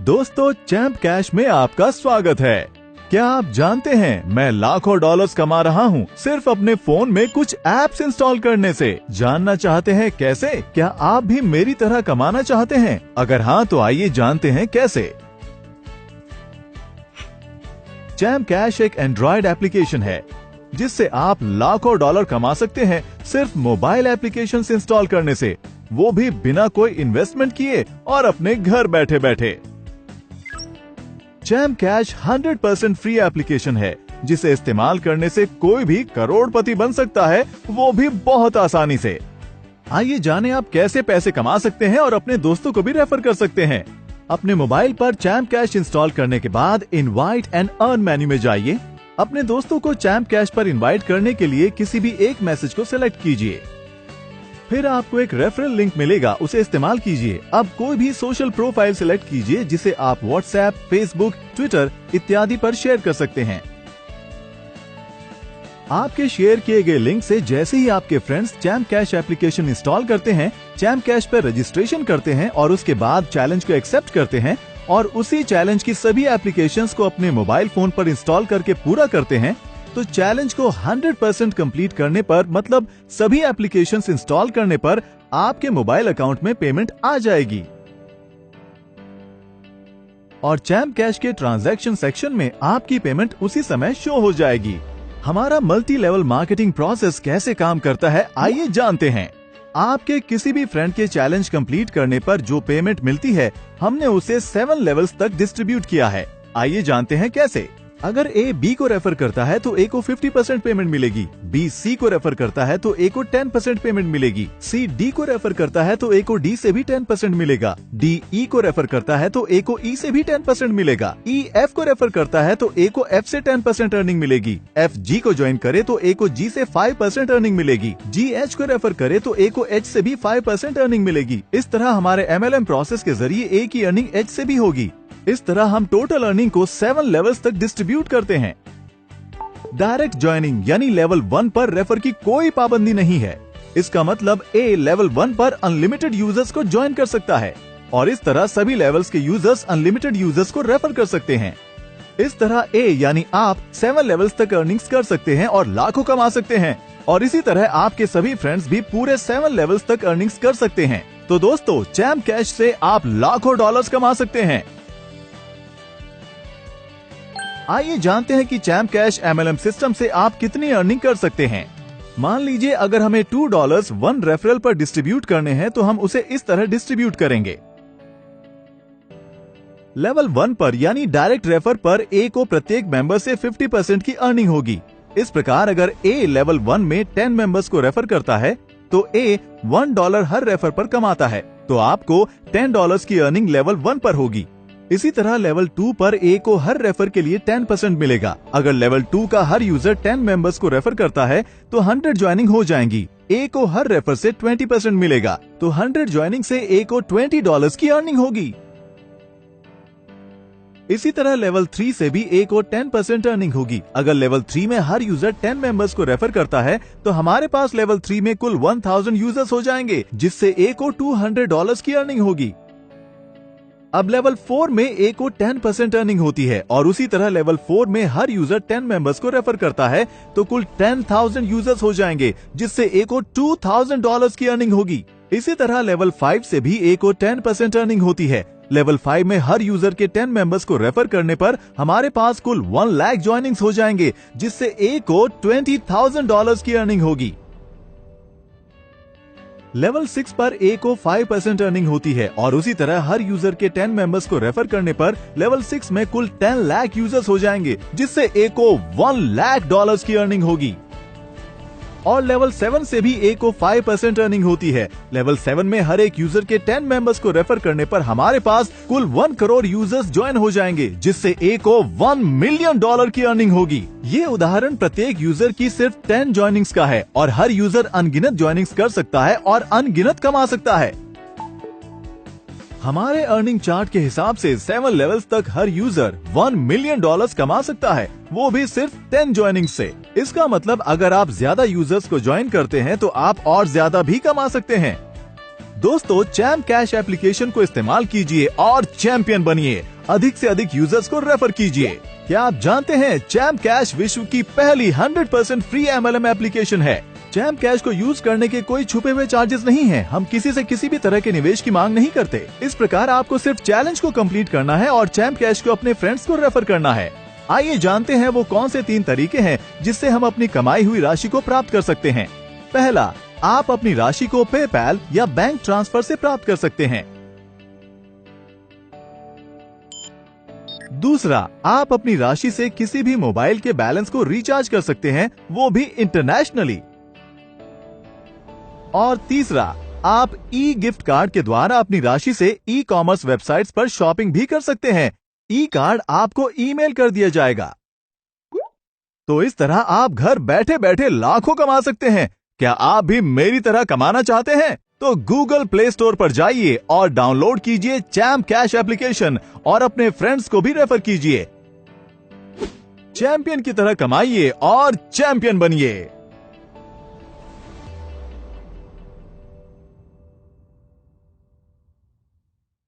दोस्तों, champ cash में आपका स्वागत है। क्या आप जानते हैं मैं लाखों डॉलर्स कमा रहा हूँ सिर्फ अपने फोन में कुछ एप्स इंस्टॉल करने से। जानना चाहते हैं कैसे? क्या आप भी मेरी तरह कमाना चाहते हैं? अगर हाँ तो आइए जानते हैं कैसे। चैंप कैश एक एंड्रॉइड एप्लीकेशन है जिससे आप लाखों डॉलर कमा सकते हैं सिर्फ मोबाइल एप्लीकेशन इंस्टॉल करने से, वो भी बिना कोई इन्वेस्टमेंट किए और अपने घर बैठे बैठे। चैंप कैश 100% फ्री एप्लीकेशन है जिसे इस्तेमाल करने से कोई भी करोड़पति बन सकता है, वो भी बहुत आसानी से। आइए जानें आप कैसे पैसे कमा सकते हैं और अपने दोस्तों को भी रेफर कर सकते हैं। अपने मोबाइल पर चैंप कैश इंस्टॉल करने के बाद इनवाइट एंड अर्न मेन्यू में जाइए। अपने दोस्तों को चैंप कैश पर इनवाइट करने के लिए किसी भी एक मैसेज को सिलेक्ट कीजिए। फिर आपको एक रेफरल लिंक मिलेगा, उसे इस्तेमाल कीजिए। अब कोई भी सोशल प्रोफाइल सिलेक्ट कीजिए जिसे आप व्हाट्सएप, फेसबुक, ट्विटर इत्यादि पर शेयर कर सकते हैं। आपके शेयर किए गए लिंक से जैसे ही आपके friends champ cash application install करते हैं, चैंप कैश पर रजिस्ट्रेशन करते हैं और उसके बाद चैलेंज को एक्सेप्ट करते हैं और उसी चैलेंज की सभी एप्लीकेशंस को अपने मोबाइल फोन पर इंस्टॉल करके पूरा करते हैं, तो चैलेंज को 100% कंप्लीट करने पर, मतलब सभी एप्लीकेशंस इंस्टॉल करने पर आपके मोबाइल अकाउंट में पेमेंट आ जाएगी और चैंप कैश के ट्रांजैक्शन सेक्शन में आपकी पेमेंट उसी समय शो हो जाएगी। हमारा मल्टी लेवल मार्केटिंग प्रोसेस कैसे काम करता है, आइए जानते हैं। आपके किसी भी फ्रेंड के चैलेंज कंप्लीट करने पर जो पेमेंट मिलती है, हमने उसे 7 लेवल्स तक डिस्ट्रीब्यूट किया है। आइए जानते हैं कैसे। अगर ए बी को रेफर करता है तो ए को 50% पेमेंट मिलेगी, बी सी को रेफर करता है तो ए को 10% पेमेंट मिलेगी, सी डी को रेफर करता है तो ए को डी से भी 10% मिलेगा, डी ई को रेफर करता है तो ए को ई से भी 10% मिलेगा, ई एफ को रेफर करता है तो ए को एफ से 10% अर्निंग मिलेगी, एफ जी को ज्वाइन करे तो ए को जी से 5% अर्निंग मिलेगी, जी एच को रेफर करे तो ए को एच से भी 5% अर्निंग मिलेगी। इस तरह हमारे MLM प्रोसेस के जरिए ए की अर्निंग एच से भी होगी। इस तरह हम टोटल अर्निंग को 7 लेवल्स तक डिस्ट्रीब्यूट करते हैं। डायरेक्ट ज्वाइनिंग यानी लेवल 1 पर रेफर की कोई पाबंदी नहीं है। इसका मतलब ए लेवल 1 पर अनलिमिटेड यूजर्स को ज्वाइन कर सकता है और इस तरह सभी लेवल्स के यूजर्स अनलिमिटेड यूजर्स को रेफर कर सकते हैं। इस तरह ए यानी आप 7 लेवल्स तक अर्निंग्स कर सकते हैं और लाखों कमा सकते हैं और इसी तरह आपके सभी फ्रेंड्स भी पूरे 7 लेवल्स तक अर्निंग्स कर सकते हैं। तो दोस्तों, चैंप कैश से आप लाखों डॉलर्स कमा सकते हैं। आइए जानते हैं कि चैंप कैश MLM सिस्टम से आप कितनी अर्निंग कर सकते हैं। मान लीजिए अगर हमें $2 1 रेफरल पर डिस्ट्रीब्यूट करने हैं तो हम उसे इस तरह डिस्ट्रीब्यूट करेंगे। लेवल 1 पर यानी डायरेक्ट रेफर पर ए को प्रत्येक मेंबर से 50% की अर्निंग होगी। इस प्रकार अगर ए लेवल 1 में 10 मेंबर्स को रेफर करता है तो ए $1 हर रेफर पर कमाता है, तो आपको $10 की अर्निंग लेवल 1 पर होगी। इसी तरह लेवल 2 पर ए को हर रेफर के लिए 10% मिलेगा। अगर लेवल 2 का हर यूजर 10 मेंबर्स को रेफर करता है तो 100 ज्वाइनिंग हो जाएंगी। ए को हर रेफर से 20% मिलेगा, तो 100 ज्वाइनिंग से ए को $20 की अर्निंग होगी। इसी तरह लेवल 3 से भी ए को 10% अर्निंग होगी। अगर लेवल 3 में हर यूजर 10 मेंबर्स को रेफर करता है तो हमारे पास लेवल 3 में कुल 1000 यूजर्स हो जाएंगे, जिससे ए को $200 की अर्निंग होगी। अब लेवल 4 में ए को 10% अर्निंग होती है और उसी तरह लेवल 4 में हर यूजर 10 मेंबर्स को रेफर करता है तो कुल 10,000 यूजर्स हो जाएंगे, जिससे ए को $2,000 की अर्निंग होगी। इसी तरह लेवल 5 से भी ए को 10% अर्निंग होती है। लेवल 5 में हर यूजर के 10 मेंबर्स को रेफर करने पर हमारे पास कुल 1 लाख ज्वाइनिंग्स हो जाएंगे, जिससे ए को $20,000 की अर्निंग होगी। लेवल 6 पर ए को 5% अर्निंग होती है और उसी तरह हर यूजर के 10 मेंबर्स को रेफर करने पर लेवल 6 में कुल 10 लाख यूजर्स हो जाएंगे, जिससे ए को $1 लाख की अर्निंग होगी। और लेवल 7 से भी ए को 5% अर्निंग होती है। लेवल 7 में हर एक यूजर के 10 मेंबर्स को रेफर करने पर हमारे पास कुल 1 करोड़ यूजर्स ज्वाइन हो जाएंगे, जिससे ए को $1 मिलियन की अर्निंग होगी। ये उदाहरण प्रत्येक यूजर की सिर्फ 10 ज्वाइनिंग्स का है और हर यूजर अनगिनत ज्वाइनिंग्स कर सकता है और अनगिनत कमा सकता है। हमारे अर्निंग चार्ट के हिसाब से 7 लेवल्स तक हर यूजर $1 मिलियन कमा सकता है, वो भी सिर्फ 10 ज्वाइनिंग से। इसका मतलब अगर आप ज्यादा यूजर्स को ज्वाइन करते हैं तो आप और ज्यादा भी कमा सकते हैं। दोस्तों, चैंप कैश एप्लीकेशन को इस्तेमाल कीजिए और चैंपियन बनिए। अधिक से अधिक यूजर्स को रेफर कीजिए। क्या आप जानते हैं चैम्प कैश विश्व की पहली 100% फ्री MLM एप्लीकेशन है। चैम्प कैश को यूज करने के कोई छुपे हुए चार्जेस नहीं हैं। हम किसी से किसी भी तरह के निवेश की मांग नहीं करते। इस प्रकार आपको सिर्फ चैलेंज को कंप्लीट करना है और चैम्प कैश को अपने फ्रेंड्स को रेफर करना है। आइए जानते हैं वो कौन से 3 तरीके हैं जिससे हम अपनी कमाई हुई राशि को प्राप्त कर सकते हैं। पहला, आप अपनी राशि को पेपैल या बैंक ट्रांसफर से प्राप्त कर सकते हैं। दूसरा, आप अपनी राशि से किसी भी मोबाइल के बैलेंस को रिचार्ज कर सकते हैं, वो भी इंटरनेशनली। और तीसरा, आप ई गिफ्ट कार्ड के द्वारा अपनी राशि से ई कॉमर्स वेबसाइट्स पर शॉपिंग भी कर सकते हैं। ई कार्ड आपको ईमेल कर दिया जाएगा। तो इस तरह आप घर बैठे बैठे लाखों कमा सकते हैं। क्या आप भी मेरी तरह कमाना चाहते हैं? तो गूगल प्ले स्टोर पर जाइए और डाउनलोड कीजिए चैम्प कैश एप्लीकेशन और अपने फ्रेंड्स को भी रेफर कीजिए। चैंपियन की तरह कमाइए और चैंपियन बनिए।